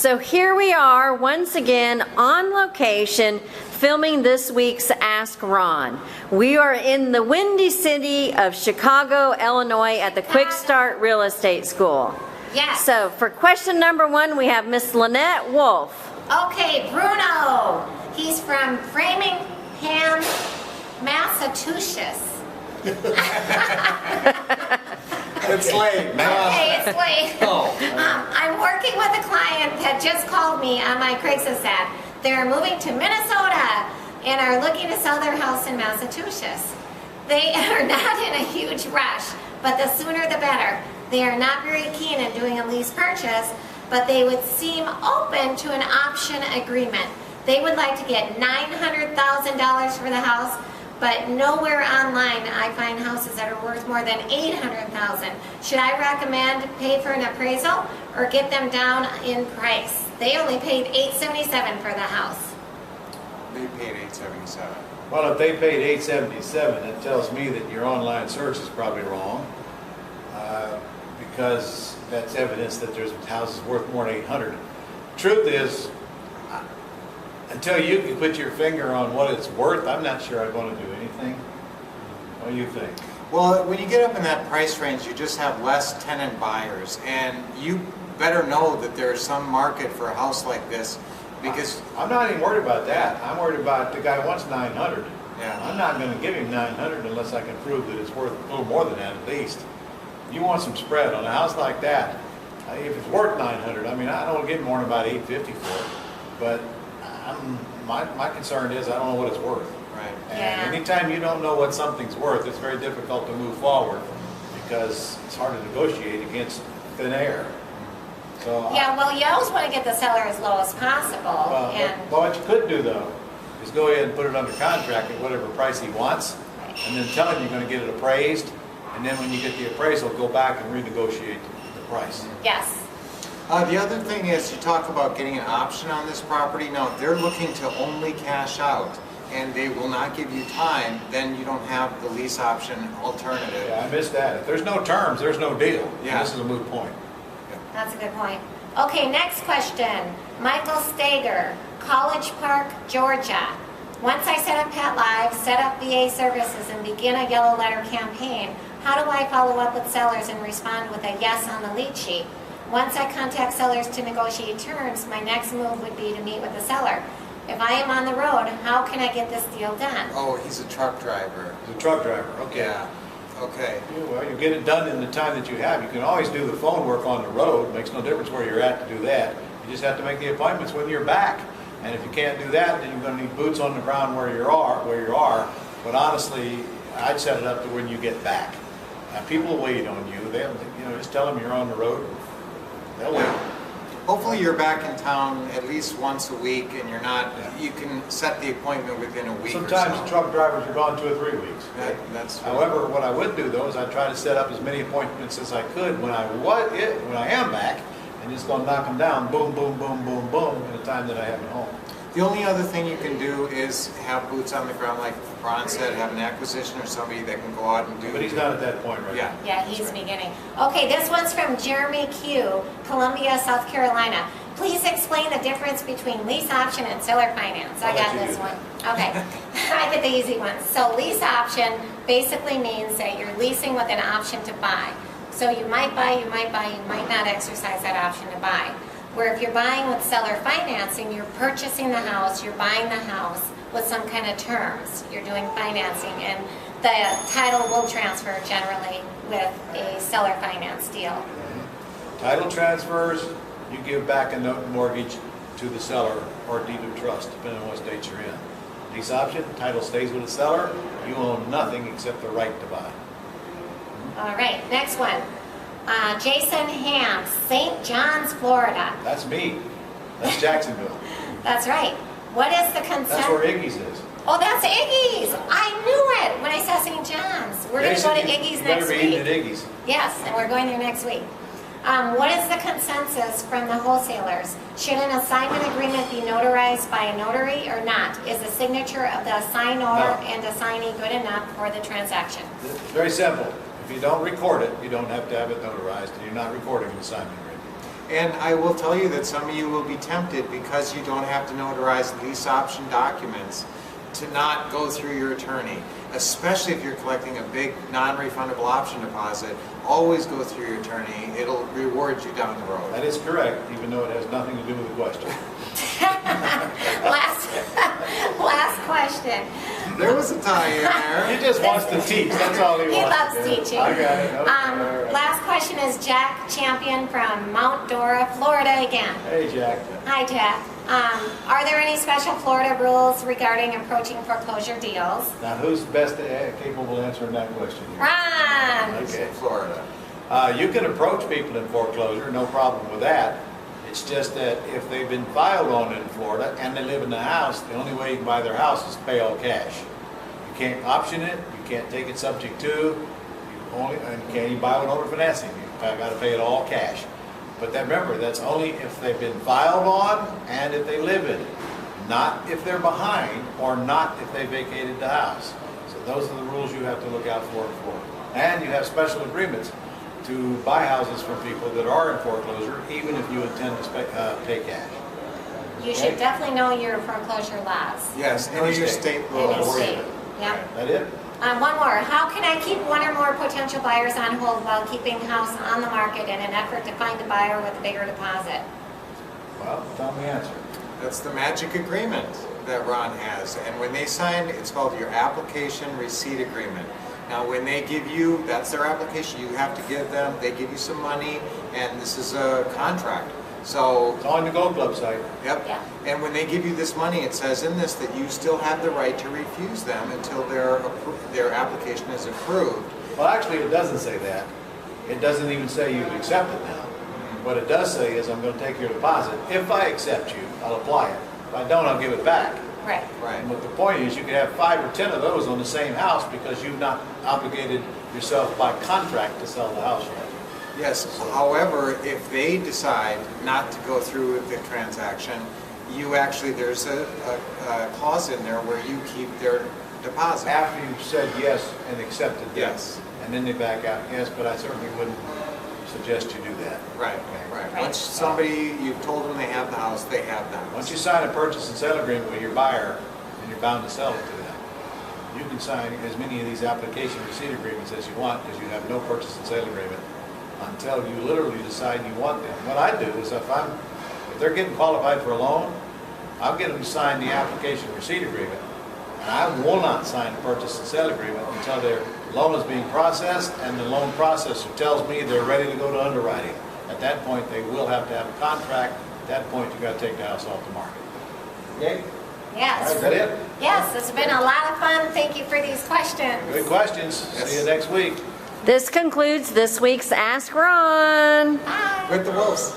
So here we are once again on location filming this week's Ask Ron. We are in the windy city of Chicago, Illinois at the Quick Start Real Estate School. Yes. So for question number 1, we have Miss Lynette Wolf. Okay, Bruno. He's from Framingham, Massachusetts. It's late. Okay, it's late. Oh. I'm working with a client that just called me on my Craigslist ad. They're moving to Minnesota and are looking to sell their house in Massachusetts. They are not in a huge rush, but the sooner the better. They are not very keen in doing a lease purchase, but they would seem open to an option agreement. They would like to get $900,000 for the house, but nowhere online I find houses that are worth more than $800,000. Should I recommend pay for an appraisal or get them down in price? They only paid $877 for the house. They paid $877. Well, if they paid $877, it tells me that your online search is probably wrong, because that's evidence that there's houses worth more than $800. Truth is, until you can put your finger on what it's worth, I'm not sure I'd want to do anything. What do you think? Well, when you get up in that price range, you just have less tenant buyers, and you better know that there's some market for a house like this, because I'm not even worried about that. I'm worried about the guy wants $900. Yeah. I'm not going to give him $900 unless I can prove that it's worth a little more than that at least. You want some spread on a house like that. If it's worth $900, I mean, I don't want to give him more than about $850 for it, but my concern is I don't know what it's worth. right. And anytime you don't know what something's worth, it's very difficult to move forward because it's hard to negotiate against thin air. So Yeah, well, you always want to get the seller as low as possible. what you could do though is go ahead and put it under contract at whatever price he wants, and then tell him you're going to get it appraised, and then when you get the appraisal, go back and renegotiate the price. Yes. The other thing is, you talk about getting an option on this property. No, they're looking to only cash out, and they will not give you time. Then you don't have the lease option alternative. Yeah, I missed that. If there's no terms, there's no deal. Yeah. This is a moot point. That's a good point. Okay, next question. Michael Stager, College Park, Georgia. Once I set up Pet Live, set up VA services, and begin a yellow letter campaign, how do I follow up with sellers and respond with a yes on the lead sheet? Once I contact sellers to negotiate terms, my next move would be to meet with the seller. If I am on the road, how can I get this deal done? Oh, he's a truck driver. He's a truck driver, okay. Yeah. Okay. Well, you get it done in the time that you have. You can always do the phone work on the road. Makes no difference where you're at to do that. You just have to make the appointments when you're back. And if you can't do that, then you're going to need boots on the ground where you are. But honestly, I'd set it up to when you get back. People will wait on you. They'll, just tell them you're on the road. They'll wait. Hopefully you're back in town at least once a week, and you're not. Yeah. You can set the appointment within a week. Sometimes or so. truck drivers are gone 2 or 3 weeks. That's. However, what I would do though is I try to set up as many appointments as I could when I am back, and just go knock them down, boom, boom, boom, boom, boom, in the time that I have at home. The only other thing you can do is have boots on the ground, like Ron said, have an acquisition or somebody that can go out and do. But he's not at that point right Yeah. now. Yeah, he's beginning. Okay, this one's from Jeremy Q, Columbia, South Carolina. Please explain the difference between lease option and seller finance. I got this one. Okay, I get the easy ones. So lease option basically means that you're leasing with an option to buy. So you might buy, you might not exercise that option to buy. Where if you're buying with seller financing, you're purchasing the house, you're buying the house with some kind of terms. You're doing financing, and the title will transfer generally with a seller finance deal. Title transfers, you give back a note and mortgage to the seller or deed of trust, depending on what state you're in. Lease option, title stays with the seller. You own nothing except the right to buy. All right, next one. Jason Ham, St. John's, Florida. That's me. That's Jacksonville. That's right. What is the consent? That's where Iggy's is. Oh, that's Iggy's. I knew it when I saw St. John's. We're going to go to Iggy's next week. You better be eating at Iggy's. Yes, and we're going there next week. What is the consensus from the wholesalers? Should an assignment agreement be notarized by a notary or not? Is the signature of the assignor and assignee good enough for the transaction? It's very simple. If you don't record it, you don't have to have it notarized, and you're not recording an assignment agreement. And I will tell you that some of you will be tempted, because you don't have to notarize lease option documents, to not go through your attorney, especially if you're collecting a big non-refundable option deposit. Always go through your attorney. It'll reward you down the road. That is correct, even though it has nothing to do with the question. Last question. There was a tie in there. He just wants to teach, that's all he He wants loves to do. teaching. I got it. Okay, all right. Last question is Jack Champion from Mount Dora, Florida again. Hey, Jack. Hi, Jack. Are there any special Florida rules regarding approaching foreclosure deals? Now, who's best capable of answering that question here? Ron! Okay. Florida. You can approach people in foreclosure, no problem with that. It's just that if they've been filed on in Florida and they live in the house, the only way you can buy their house is to pay all cash. You can't option it, you can't take it subject to, you can't even buy it over financing. You've got to pay it all cash. But then remember, that's only if they've been filed on and if they live in it, not if they're behind or not if they vacated the house. So those are the rules you have to look out for in Florida. And you have special agreements to buy houses from people that are in foreclosure, even if you intend to pay cash. You should definitely know your foreclosure laws. Yes, know your state In your rules. state. Yep. That it? One more. How can I keep one or more potential buyers on hold while keeping the house on the market in an effort to find a buyer with a bigger deposit? Well, tell me the answer. That's the magic agreement that Ron has. And when they sign, it's called your application receipt agreement. Now, when they give you, that's their application, you have to give them, they give you some money, and this is a contract. So, It's on the Gold Club site. yep. Yeah. And when they give you this money, it says in this that you still have the right to refuse them until their application is approved. Well, actually, it doesn't say that. It doesn't even say you've accepted now. What it does say is, I'm going to take your deposit. If I accept you, I'll apply it. If I don't, I'll give it back. Right. Right. And what the point is, you could have 5 or 10 of those on the same house because you've not obligated yourself by contract to sell the house yet. Yes, however, if they decide not to go through with the transaction, there's a clause in there where you keep their deposit. After you've said yes and accepted that. Yes. And then they back out, yes, but I certainly wouldn't suggest you do that. Right, right. Once somebody, you've told them they have the house, they have the house. Once you sign a purchase and sale agreement with your buyer, and you're bound to sell it to them, you can sign as many of these application receipt agreements as you want because you have no purchase and sale agreement until you literally decide you want them. What I do is if they're getting qualified for a loan, I'll get them to sign the application receipt agreement. And I will not sign the purchase and sale agreement until their loan is being processed and the loan processor tells me they're ready to go to underwriting. At that point, they will have to have a contract. At that point, you've got to take the house off the market. Okay? All Yes. right, is that it? Yes, it's been a lot of fun. Thank you for these questions. Good questions. Yes. See you next week. This concludes this week's Ask Ron. Bye. With the wolves.